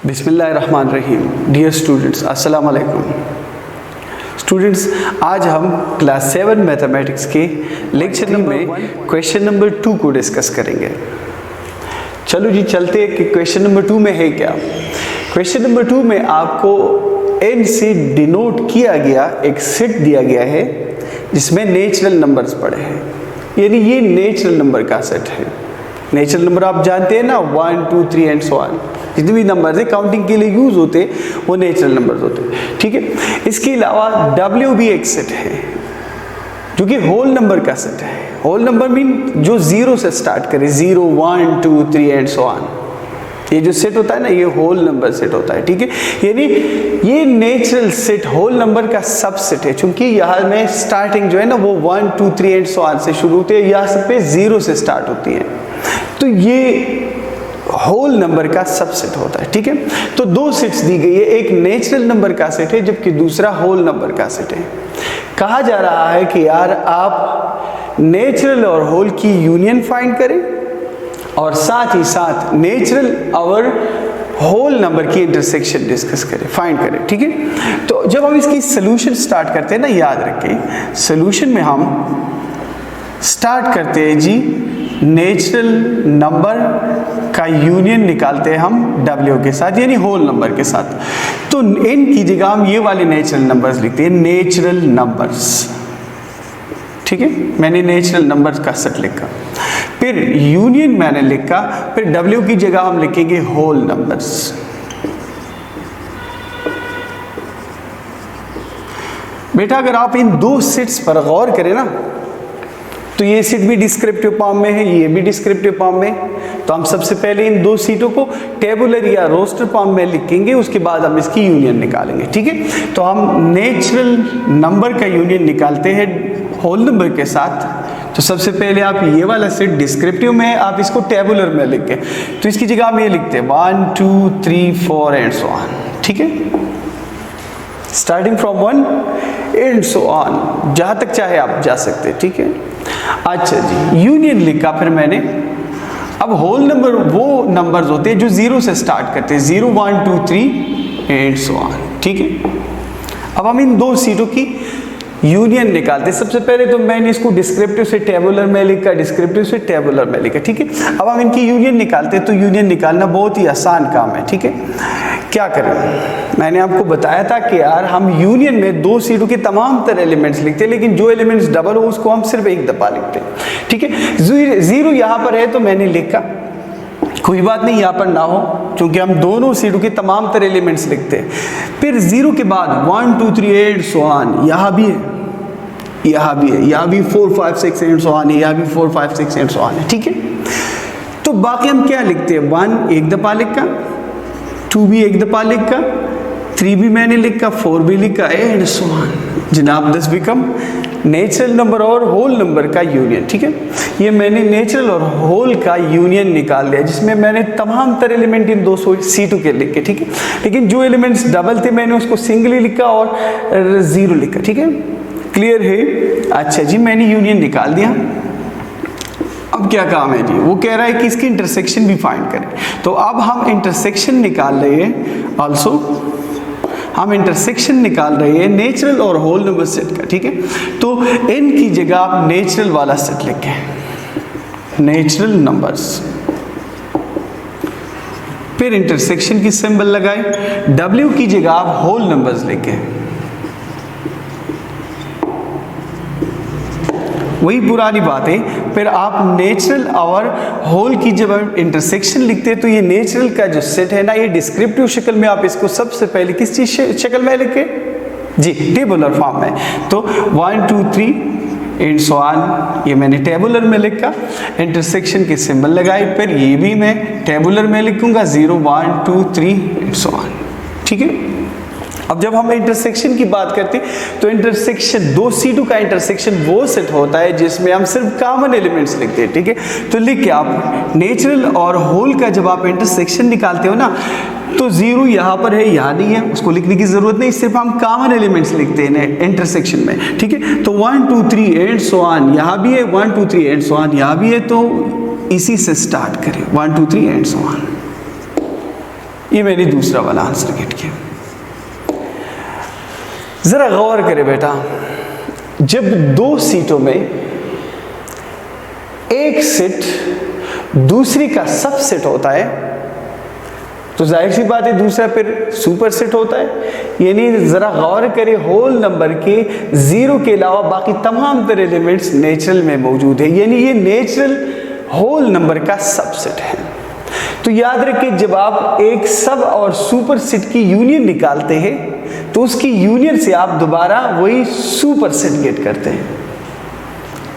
बिस्मिल्लाहिर्रहमानिर्रहीम। Dear students, अस्सलाम वालेकुम। स्टूडेंट्स, आज हम क्लास 7 मैथमेटिक्स के लेक्चर में क्वेश्चन नंबर 2 को डिस्कस करेंगे। चलो जी चलते हैं कि क्वेश्चन नंबर 2 में है क्या। क्वेश्चन नंबर 2 में आपको n से डिनोट किया गया एक सेट दिया गया है जिसमें नेचुरल नंबर्स पड़े हैं, यानी ये नेचुरल नंबर का सेट है। नेचुरल नंबर आप जानते हैं ना, 1 2 3 एंड सो ऑन, जितने भी नंबर्स है काउंटिंग के लिए यूज होते वो नेचुरल नंबर्स होते हैं, ठीक है। इसके अलावा W भी एक सेट है जो कि होल नंबर का सेट है। होल नंबर मीन जो 0 से स्टार्ट करे, 0 1 2 3 एंड सो ऑन, ये जो सेट होता है ना, ये होल नंबर सेट होता है, ठीक है। यानी ये नेचुरल सेट होल नंबर का सबसेट है, क्योंकि यहाँ में स्टार्टिंग जो है ना वो 1 2 3 एंड सो ऑन से शुरू होती है, यहाँ सब पे 0 से स्टार्ट होती है, तो ये होल नंबर का सबसेट होता है, ठीक है। तो दो सेट्स दी गई है, एक नेचुरल नंबर का सेट है जबकि दूसरा होल नंबर का सेट है। कहा जा रहा है कि यार आप नेचुरल और होल की यूनियन फाइंड करें और साथ ही साथ नेचुरल और होल नंबर की इंटरसेक्शन डिस्कस करें, फाइंड करें, ठीक है। तो जब हम इसकी सोल्यूशन स्टार्ट करते हैं ना, याद रखें सोल्यूशन में हम स्टार्ट करते हैं जी नेचुरल नंबर का यूनियन निकालते हैं हम W के साथ, यानी होल नंबर के साथ। तो n की जगह हम ये वाले नेचुरल नंबर्स लिखते हैं, नेचुरल नंबर्स, ठीक है। मैंने नेचुरल नंबर्स का सेट लिखा, फिर यूनियन मैंने लिखा, फिर W की जगह हम लिखेंगे होल नंबर्स। बेटा अगर आप इन दो सेट्स पर गौर करें ना, तो ये सीट भी डिस्क्रिप्टिव फॉर्म में है, ये भी डिस्क्रिप्टिव फॉर्म में। तो हम सबसे पहले इन दो सीटों को टेबुलर या रोस्टर फॉर्म में लिखेंगे, उसके बाद हम इसकी यूनियन निकालेंगे, ठीक है। तो हम नेचुरल नंबर का यूनियन निकालते हैं होल नंबर के साथ। तो सबसे पहले आप ये वाला सेट डिस्क्रिप्टिव में है, आप इसको टेबुलर में लिखें, तो इसकी जगह हम ये लिखते हैं 1 2 3 4 एंड सो ऑन, ठीक है। Starting from 1 and so on, जहां तक चाहे आप जा सकते हैं, ठीक है। अच्छा जी, यूनियन लिखा फिर मैंने। अब होल नंबर वो नंबर्स होते हैं जो 0 से स्टार्ट करते हैं, 0 1 2 3 एंड सो ऑन, ठीक है। अब हम इन दो सीटों की यूनियन निकालते हैं। सबसे पहले तो मैंने इसको डिस्क्रिप्टिव से टेबुलर में लिखा, डिस्क्रिप्टिव से टेबुलर में लिखा, ठीक है। अब हम इनकी यूनियन निकालते हैं, तो यूनियन निकालना बहुत ही आसान काम है, ठीक है। क्या करें, मैंने आपको बताया था कि यार हम यूनियन में दो सीटों के तमाम तरह एलिमेंट्स लिखते हैं, लेकिन जो एलिमेंट्स डबल हो उसको हम सिर्फ एक दफा लिखते हैं, ठीक है। 0 यहाँ पर है तो मैंने लिखा, कोई बात नहीं यहाँ पर ना हो, क्योंकि हम दोनों सीटों के तमाम तरह एलिमेंट्स लिखते हैं। फिर 0 के बाद 1 2 3 8 सो ऑन, यहाँ भी है, यहाँ भी है, यहाँ भी 4 5 6 एंड सो ऑन है, यहाँ भी 4 5 6 एंड सो ऑन है, ठीक है। तो बाकी हम क्या लिखते हैं, 1 एक दफा लिखा, 2 भी एक दफा लिखा, 3 भी मैंने लिखा, 4 भी लिखा एंड सो ऑन। जनाब दिस बिकम नेचुरल नंबर और होल नंबर का यूनियन, ठीक है। ये मैंने नेचुरल और होल का यूनियन निकाल लिया, जिसमें मैंने तमाम तरह एलिमेंट इन 200 सीटों के लिखे, ठीक है। लेकिन जो एलिमेंट्स डबल थे मैंने उसको सिंगली लिखा और 0 लिखा, ठीक है। क्लियर है? अच्छा जी, मैंने यूनियन निकाल दिया। अब क्या काम है जी, वो कह रहा है कि इसकी इंटरसेक्शन भी फाइंड करें। तो अब हम इंटरसेक्शन निकाल रहे हैं, ऑल्सो हम इंटरसेक्शन निकाल रहे हैं नेचुरल और होल नंबर सेट का, ठीक है। तो n की जगह आप नेचुरल वाला सेट लिखें, नेचुरल नंबर्स, फिर इंटरसेक्शन की सिंबल लगाए, W की जगह आप होल नंबर्स लिखें। वही पुरानी बात है, फिर आप नेचुरल और होल की जब आप इंटरसेक्शन लिखते हैं तो ये नेचुरल का जो सेट है ना, ये डिस्क्रिप्टिव शक्ल में आप इसको सबसे पहले किस चीज शक्ल में लिखे जी, टेबुलर फॉर्म में। तो 1 2 3 एंड सो ऑन, ये मैंने टेबुलर में लिखा, इंटरसेक्शन के सिंबल लगाए, फिर ये भी मैं टेबुलर में लिखूंगा 0 1 2 3 एंड सो ऑन, ठीक है। अब जब हम इंटरसेक्शन की बात करते हैं तो इंटरसेक्शन, दो सीटों का इंटरसेक्शन वो सेट होता है जिसमें हम सिर्फ कॉमन एलिमेंट्स लिखते हैं, ठीक है। तो लिख के आप नेचुरल और होल का जब आप इंटरसेक्शन निकालते हो ना, तो 0 यहाँ पर है, यहाँ नहीं है, उसको लिखने की जरूरत नहीं, सिर्फ हम कॉमन एलिमेंट्स लिखते हैं इंटरसेक्शन में, ठीक है। तो 1 2 3 एंड सो ऑन, यहाँ भी है 1 2 3 एंड सो ऑन, यहाँ भी है, तो इसी से स्टार्ट करें 1 2 3 एंड सो ऑन। ये मैंने दूसरा वाला आंसर गेट किया। जरा गौर करें बेटा, जब दो सीटों में एक सेट दूसरी का सबसेट होता है तो जाहिर सी बात है दूसरा फिर सुपर सेट होता है। यानी जरा गौर करें, होल नंबर के जीरो के अलावा बाकी तमाम तरह एलिमेंट्स नेचुरल में मौजूद है, यानी ये नेचुरल होल नंबर का सबसेट है। तो याद रखिए, जब आप एक सब और सुपर सेट की यूनियन निकालते हैं तो उसकी यूनियन से आप दोबारा वही सुपर सेट गेट करते हैं।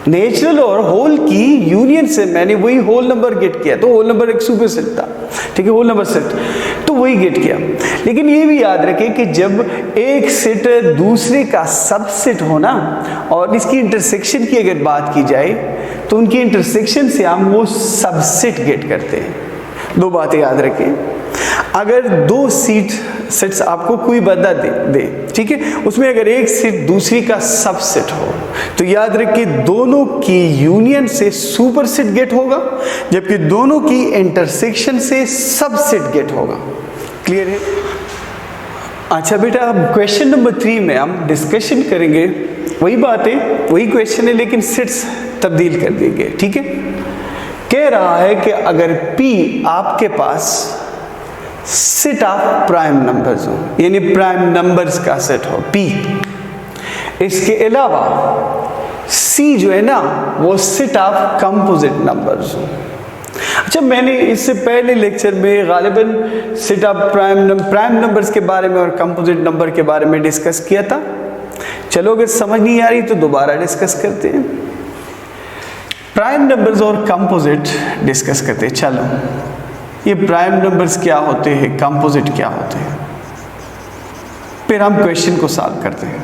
नेचुरल और होल की यूनियन से मैंने वही होल नंबर गेट किया, तो होल नंबर एक सुपर सेट था, ठीक है, होल नंबर सेट, तो वही गेट किया। लेकिन ये भी याद रखें कि जब एक सेट दूसरे का सबसेट होना और इसकी इंटरसेक्शन की अगर बात की जाए तो उनकी इंटरसेक्शन से हम वो सबसेट गेट करते हैं। दो बातें याद रखें, अगर दो सेट्स आपको कोई बदला दे, ठीक है, उसमें अगर एक सेट दूसरी का सबसेट हो तो याद रखिए दोनों की यूनियन से सुपर सेट गेट होगा, जबकि दोनों की इंटरसेक्शन से सबसेट गेट होगा। क्लियर है? अच्छा बेटा, अब क्वेश्चन नंबर 3 में हम डिस्कशन करेंगे वही बातें, वही क्वेश्चन है लेकिन सेट्स तब्दील कर देंगे। ठीक है, कह रहा है कि अगर P आपके पास सेट ऑफ प्राइम नंबर्स हो, यानी प्राइम नंबर्स का सेट हो P, इसके अलावा C जो है ना वो सेट ऑफ कंपोजिट नंबर्स हो। अच्छा, मैंने इससे पहले लेक्चर में गालिबन सेट ऑफ प्राइम नंबर्स के बारे में और कंपोजिट नंबर के बारे में डिस्कस किया था। चलो अगर समझ नहीं आ रही तो दोबारा डिस्कस करते हैं। प्राइम नंबर्स और कंपोजिट डिस्कस करते हैं। चलो, ये प्राइम नंबर्स क्या होते हैं, कंपोजिट क्या होते हैं, फिर हम क्वेश्चन को सॉल्व करते हैं।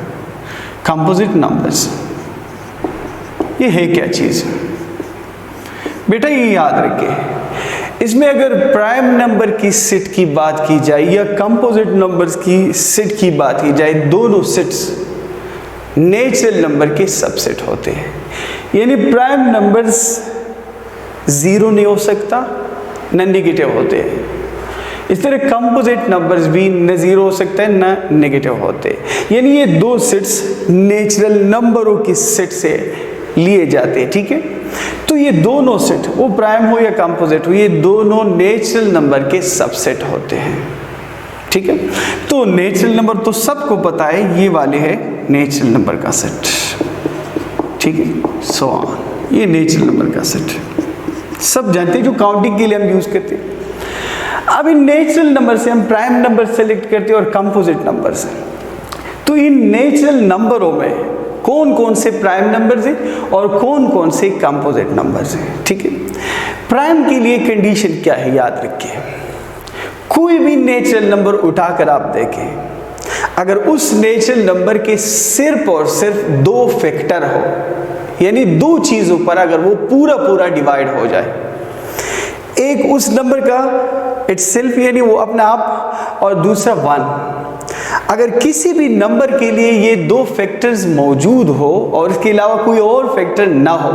कंपोजिट नंबर्स ये है क्या चीज़ बेटा, ये याद रखिए, इसमें अगर प्राइम नंबर की सेट की बात की जाए या कंपोजिट नंबर्स की सेट की बात की जाए, दोनों सेट्स नेचुरल नंबर के सबसेट होते हैं। यानी प्राइम नंबर्स जीरो नहीं हो सकता, न नेगेटिव होते हैं। इस तरह कंपोजिट नंबर्स भी न जीरो हो सकता है न नेगेटिव होते। यानी ये दो सेट्स नेचुरल नंबरों की सेट से लिए जाते हैं। ठीक है, तो ये दोनों सेट, वो प्राइम हो या कंपोजिट हो, ये दोनों नेचुरल नंबर के सबसेट होते हैं। ठीक है, तो नेचुरल नंबर तो सबको पता है, ये वाले है नेचुरल नंबर का सेट। ठीक है, सो ऑन, ये नेचुरल नंबर का सेट सब जानते हैं, जो काउंटिंग के लिए हम यूज करते हैं। अब इन नेचुरल नंबर से हम प्राइम नंबर सेलेक्ट करते हैं और कंपोजिट नंबर से। तो इन नेचुरल नंबरों में कौन कौन से प्राइम नंबर्स हैं और कौन कौन से कंपोजिट नंबर्स हैं। ठीक है, प्राइम के लिए कंडीशन क्या है याद रखिए, कोई भी नेचुरल नंबर उठाकर आप देखें, अगर उस नेचुरल नंबर के सिर्फ और सिर्फ दो फैक्टर हो, यानी दो चीजों पर अगर वो पूरा पूरा डिवाइड हो जाए, एक उस नंबर का इटसेल्फ यानी वो अपने आप, और दूसरा 1, अगर किसी भी नंबर के लिए ये दो फैक्टर्स मौजूद हो और इसके अलावा कोई और फैक्टर ना हो,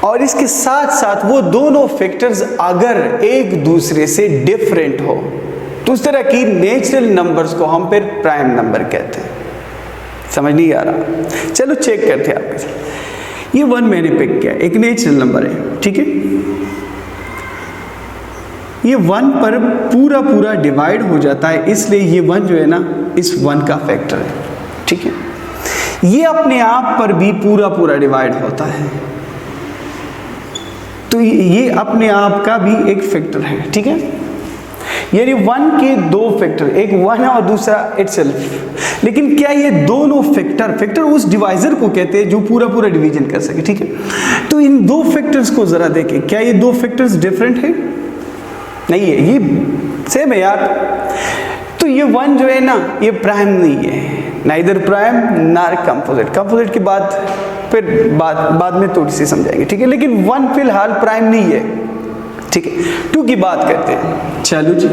और इसके साथ साथ वो दोनों फैक्टर्स अगर एक दूसरे से डिफरेंट हो, तो उस तरह की नेचुरल नंबर्स को हम फिर प्राइम नंबर कहते हैं। समझ नहीं आ रहा? चलो चेक करते हैं आपके साथ। ये 1 मैंने पिक किया, एक नेचुरल नंबर है। ठीक है, ये 1 पर पूरा पूरा डिवाइड हो जाता है, इसलिए ये 1 जो है ना इस 1 का फैक्टर है। ठीक है, ये अपने आप पर भी पूरा पूरा डिवाइड होता है, तो ये अपने आप का भी एक फैक्टर है। ठीक है, यानी 1 के दो फैक्टर, एक 1 है और दूसरा इटसेल्फ। लेकिन क्या ये दोनों फैक्टर उस डिवाइजर को कहते हैं जो पूरा पूरा डिवीजन कर सके। ठीक है, तो इन दो फैक्टर्स को जरा देखें, क्या ये दो फैक्टर्स डिफरेंट है? नहीं है, ये सेम है यार। तो ये 1 जो है ना ये प्राइम नहीं है, नाइदर प्राइम नार कंपोजिट। कंपोजिट की बात फिर बाद में थोड़ी सी समझाएंगे। ठीक है, लेकिन 1 फिलहाल प्राइम नहीं है। ठीक है, 2 की बात करते हैं। चलो जी,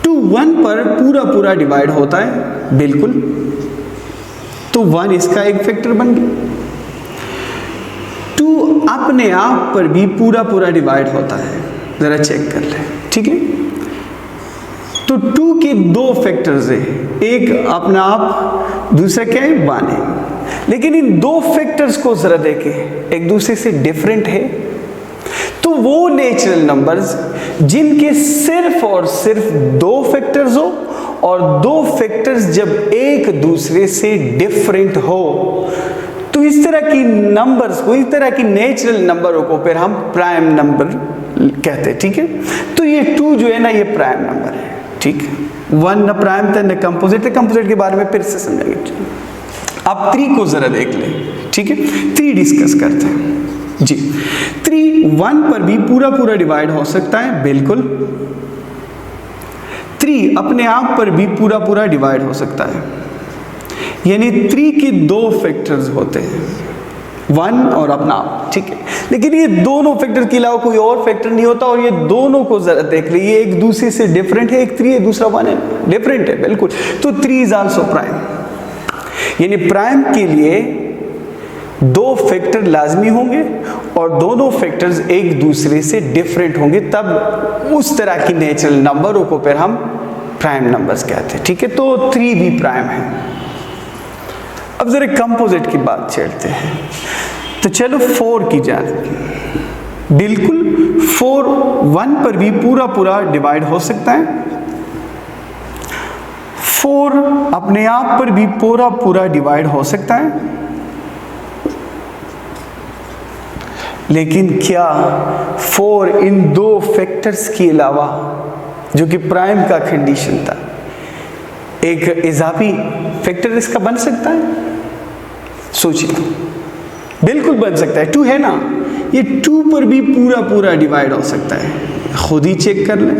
2 1 पर पूरा पूरा डिवाइड होता है, बिल्कुल, तो 1 इसका एक फैक्टर बन गया। 2 अपने आप पर भी पूरा पूरा डिवाइड होता है, ज़रा चेक कर लें, ठीक है। तो 2 के 2 फैक्टर्स है, एक अपना आप, दूसरा क्या है 1 है, लेकिन इन 2 फैक्टर्स को ज़रा देखें, एक दूसरे से डिफरेंट है। तो वो नेचुरल नंबर्स जिनके सिर्फ और सिर्फ 2 फैक्टर्स हो और 2 फैक्टर्स जब एक दूसरे से डिफरेंट हो, तो इस तरह की नंबर्स को, इस तरह की नेचुरल नंबरों को फिर हम प्राइम नंबर कहते हैं, ठीक है। तो ये 2 जो है ना, ये प्राइम नंबर है, ठीक है। 1 न प्राइम था न कंपोजिट है, कंपोजिट के बारे में फिर से समझेंगे। अब 3 को जरा देख लें, ठीक है। 3 डिस्कस करते हैं जी। 3 1 पर भी पूरा पूरा डिवाइड हो सकता है, बिल्कुल। 3 अपने आप पर भी पूरा पूरा डिवाइड हो सकता है, यानी 3 के 2 फैक्टर्स होते हैं, 1 और अपना आप, ठीक है। लेकिन ये दोनों फैक्टर के अलावा कोई और फैक्टर नहीं होता, और ये दोनों को जरा देख लीजिए, एक दूसरे से डिफरेंट है, एक 3 है, दूसरा 1 है, डिफरेंट है बिल्कुल। तो 3 इज आल्सो प्राइम, यानी प्राइम के लिए 2 फैक्टर लाजमी होंगे और दोनों फैक्टर्स एक दूसरे से डिफरेंट होंगे, तब उस तरह की नेचुरल नंबरों को फिर हम प्राइम नंबर्स कहते हैं, ठीक है। तो 3 भी प्राइम है। अब जरा कंपोजिट की बात छेड़ते हैं, तो चलो 4 की जानिब, बिल्कुल 4 1 पर भी पूरा पूरा डिवाइड हो सकता है, 4 अपने आप पर भी पूरा पूरा डिवाइड हो सकता है, लेकिन क्या 4 इन 2 फैक्टर्स के अलावा, जो कि प्राइम का कंडीशन था, एक इजाफी फैक्टर इसका बन सकता है? सोचिए, बिल्कुल बन सकता है। 2 है ना, ये 2 पर भी पूरा पूरा डिवाइड हो सकता है, खुद ही चेक कर लें।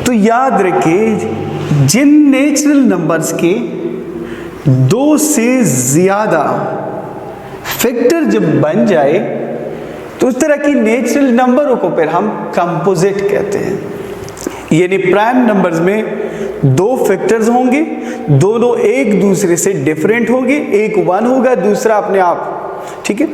तो याद रखिए, जिन नेचुरल नंबर्स के 2 से ज्यादा फैक्टर जब बन जाए, तो उस तरह की नेचुरल नंबरों को फिर हम कंपोजिट कहते हैं, यानी प्राइम नंबर्स में 2 फैक्टर्स होंगे, दोनों एक दूसरे से डिफरेंट होंगे, एक 1 होगा, दूसरा अपने आप, ठीक है,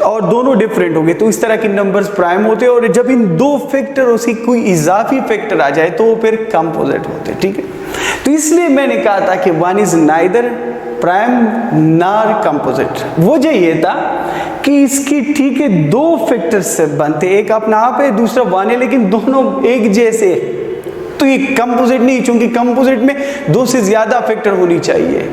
और दोनों डिफरेंट होंगे, तो इस तरह के नंबर्स प्राइम होते हैं। और जब इन 2 फैक्टरों से कोई इजाफी फैक्टर आ जाए तो वो फिर कंपोजिट होते हैं, ठीक है। तो इसलिए मैंने कहा था कि 1 इज नाइदर प्राइम नार कंपोजिट। वजह ये था कि इसकी, ठीक है, 2 फैक्टर्स से बनते, एक अपना आप है, दूसरा 1 है, लेकिन दोनों एक जैसे, तो ये कंपोजिट नहीं, चूंकि कंपोजिट में 2 से ज्यादा फैक्टर होनी चाहिए,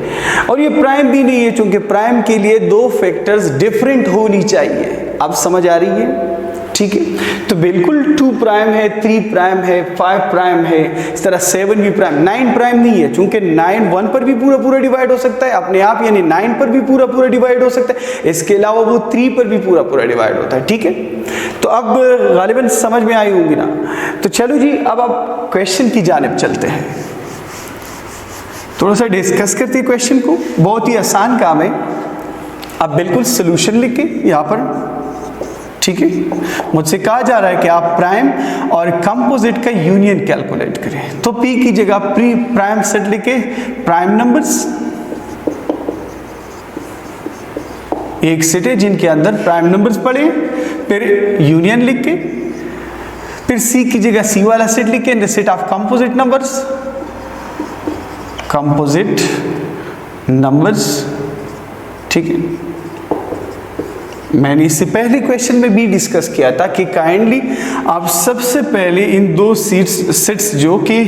और ये प्राइम भी नहीं है, चूंकि प्राइम के लिए 2 फैक्टर्स डिफरेंट होनी चाहिए। अब समझ आ रही है, ठीक है। तो बिल्कुल 2 प्राइम है, 3 प्राइम है, 5 प्राइम है, इस तरह 7 भी प्राइम, 9 प्राइम नहीं है, चूंकि 9 1 पर भी पूरा पूरा डिवाइड हो सकता है अपने आप, यानी 9 पर भी पूरा पूरा डिवाइड हो सकता है, इसके अलावा वो 3 पर भी पूरा पूरा डिवाइड होता है, ठीक है। तो अब गालिबन समझ में आई होंगी ना। तो चलो जी, अब आप क्वेश्चन की जानिब चलते हैं, थोड़ा सा डिस्कस करते हैं क्वेश्चन को। बहुत ही आसान काम है, आप बिल्कुल सोल्यूशन लिख के यहाँ पर, ठीक है। मुझसे कहा जा रहा है कि आप प्राइम और कंपोजिट का यूनियन कैलकुलेट करें, तो P की जगह प्री प्राइम सेट लिखे, प्राइम नंबर्स एक सेट है जिनके अंदर प्राइम नंबर्स पड़े, फिर यूनियन लिख के, फिर C की जगह C वाला सेट लिखे, the set of composite numbers, composite numbers, ठीक है। मैंने इससे पहले क्वेश्चन में भी डिस्कस किया था कि काइंडली आप सबसे पहले इन 2 सेट्स जो कि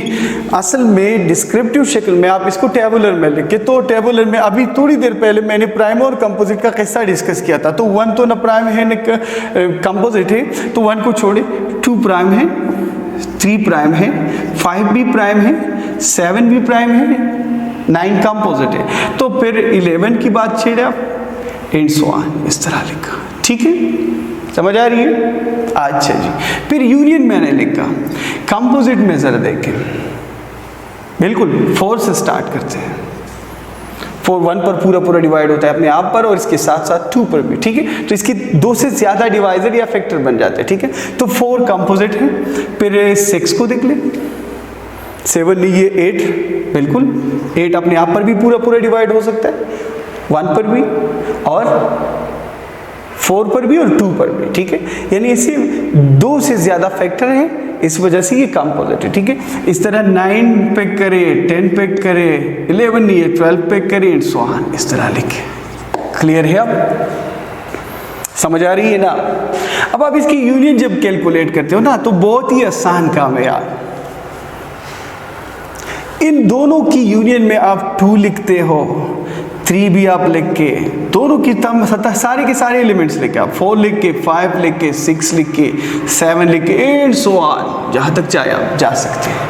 असल में डिस्क्रिप्टिव शक्ल में, आप इसको टेबुलर में लिखे, तो टेबुलर में अभी थोड़ी देर पहले मैंने प्राइम और कंपोजिट का किस्सा डिस्कस किया था। तो 1 तो न प्राइम है न कंपोजिट है, तो 1 को छोड़े, 2 प्राइम है, 3 प्राइम है, 5 भी प्राइम है, 7 भी प्राइम है, 9 कंपोजिट है। तो फिर 11 की बात छेड़े आप, एंड सो ऑन, इस तरह लिखा, ठीक है। समझ आ रही है? अच्छा जी। फिर यूनियन मैंने लिखा, कंपोजिट में जरा देखें, बिल्कुल 4 से स्टार्ट करते हैं। 4 1 पर पूरा पूरा डिवाइड होता है अपने आप पर, और इसके साथ साथ 2 पर भी, ठीक है। तो इसकी 2 से ज्यादा डिवाइजर या फैक्टर बन जाते हैं, ठीक है। तो 4 कंपोजिट है। फिर 6 को देख ले, 7 नहीं, ये 8, बिल्कुल 8 अपने आप पर भी पूरा पूरा डिवाइड हो सकता है, 1 पर भी, और 4 पर भी और 2 पर भी, ठीक है। यानी इसे 2 से ज़्यादा फैक्टर हैं, इस वजह से ये कंपोजिट है, ठीक है। इस तरह 9 पिक करे, 10 पिक करे, 11 नहीं है 12 पिक करे एंड सो ऑन, इस तरह लिखे। क्लियर है? अब समझ आ रही है ना? अब आप इसकी यूनियन जब कैलकुलेट करते हो ना तो बहुत ही आसान काम है यार। इन दोनों की यूनियन में आप 2 लिखते हो, 3 भी आप लिख के, दोनों की सारे के सारे एलिमेंट्स लिख के, आप 4 लिख के, 5 लिख के, 6 लिख के, 7 लिख के एंड सो ऑन, जहां तक चाहे आप जा सकते हैं।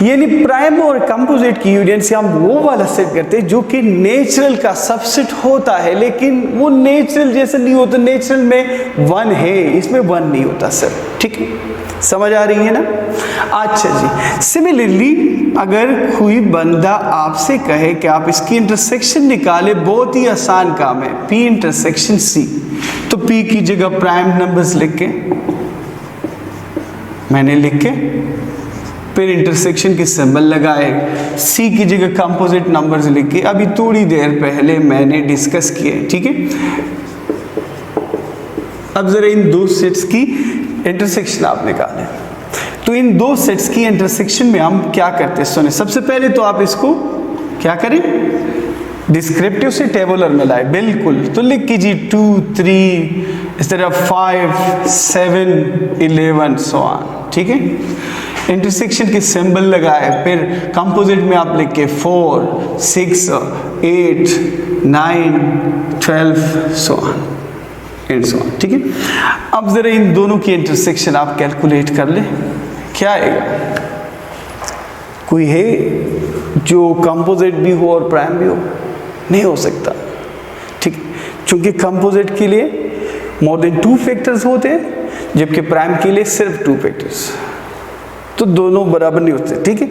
यानी प्राइम और कंपोजिट की यूनियन से हम वो वाला सेट करते हैं जो कि नेचुरल का सबसेट होता है, लेकिन वो नेचुरल जैसा नहीं होता। नेचुरल में 1 है, इसमें 1 नहीं होता सर, ठीक है। समझ आ रही है ना? अच्छा जी, सिमिलरली अगर कोई बंदा आपसे कहे कि आप इसकी इंटरसेक्शन निकाले, बहुत ही आसान काम है, P इंटरसेक्शन C, तो P की जगह प्राइम नंबर्स लिख के, मैंने लिख के, फिर इंटरसेक्शन के सिंबल लगाए, C की जगह कंपोजिट नंबर्स लिख के, अभी थोड़ी देर पहले मैंने डिस्कस किए, ठीक है। अब जरा इन 2 सेट्स की इंटरसेक्शन आप निकालें, तो इन 2 सेट्स की इंटरसेक्शन में हम क्या करते हैं सुने। सबसे पहले तो आप इसको क्या करें, डिस्क्रिप्टिव से टेबुलर में लाए, बिल्कुल। तो लिख कीजिए 2 3 इस तरह 5 7 11 सो ऑन, ठीक है। इंटरसेक्शन के सिंबल लगाए, फिर कंपोजिट में आप लिख के 4 6 8 9 12 so on and so on, ठीक है। अब जरा इन दोनों की इंटरसेक्शन आप कैलकुलेट कर ले, क्या आएगा। कोई है जो कंपोजिट भी हो और प्राइम भी हो? नहीं हो सकता, ठीक है, क्योंकि कंपोजिट के लिए मोर देन 2 फैक्टर्स होते हैं, जबकि प्राइम के लिए सिर्फ 2 फैक्टर्स, तो दोनों बराबर नहीं होते, ठीक है।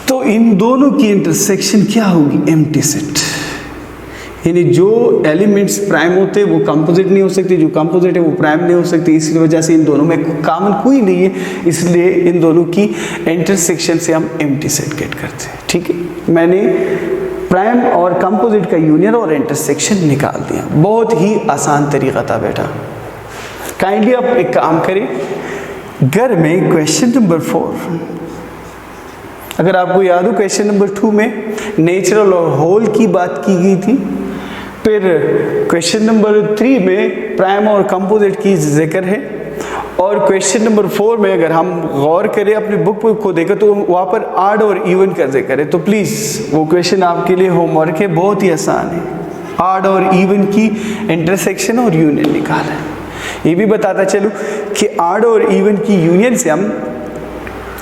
तो इन दोनों की इंटरसेक्शन क्या होगी, एम्प्टी सेट। यानी जो एलिमेंट्स प्राइम होते हैं वो कंपोजिट नहीं हो सकते, जो कंपोजिट है वो प्राइम नहीं हो सकते, इसकी वजह से इन दोनों में कॉमन कोई नहीं है, इसलिए इन दोनों की इंटरसेक्शन से हम एम्प्टी सेट गेट करते हैं, ठीक है। मैंने प्राइम और कंपोजिट का यूनियन और इंटरसेक्शन निकाल दिया, बहुत ही आसान तरीका था बेटा। काइंडली आप एक काम करें, घर में क्वेश्चन नंबर 4, अगर आपको याद हो क्वेश्चन नंबर 2 में नेचुरल और होल की बात की गई थी, फिर क्वेश्चन नंबर 3 में प्राइम और कंपोजिट की जिक्र है, और क्वेश्चन नंबर 4 में अगर हम गौर करें अपनी बुक को देखें तो वहाँ पर ऑड और इवन का जिक्र है। तो प्लीज़ वो क्वेश्चन आपके लिए होमवर्क है, बहुत ही आसान है। ऑड और इवन की इंटरसेक्शन और यूनियन निकाला है। ये भी बताता चलूँ कि ऑड और इवन की यूनियन से हम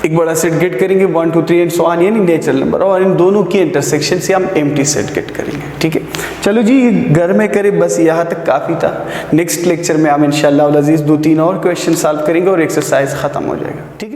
एक बड़ा सेट गेट करेंगे 1 2 3 एंड सो ऑन, यानी नेचुरल नंबर, और इन दोनों की इंटरसेक्शन से हम एम्प्टी सेट गेट करेंगे, ठीक है। चलो जी, घर में करें, बस यहाँ तक काफ़ी था। नेक्स्ट लेक्चर में हम इंशाल्लाह अज़ीज़ 2-3 और क्वेश्चन सॉल्व करेंगे और एक्सरसाइज ख़त्म हो जाएगा, ठीक।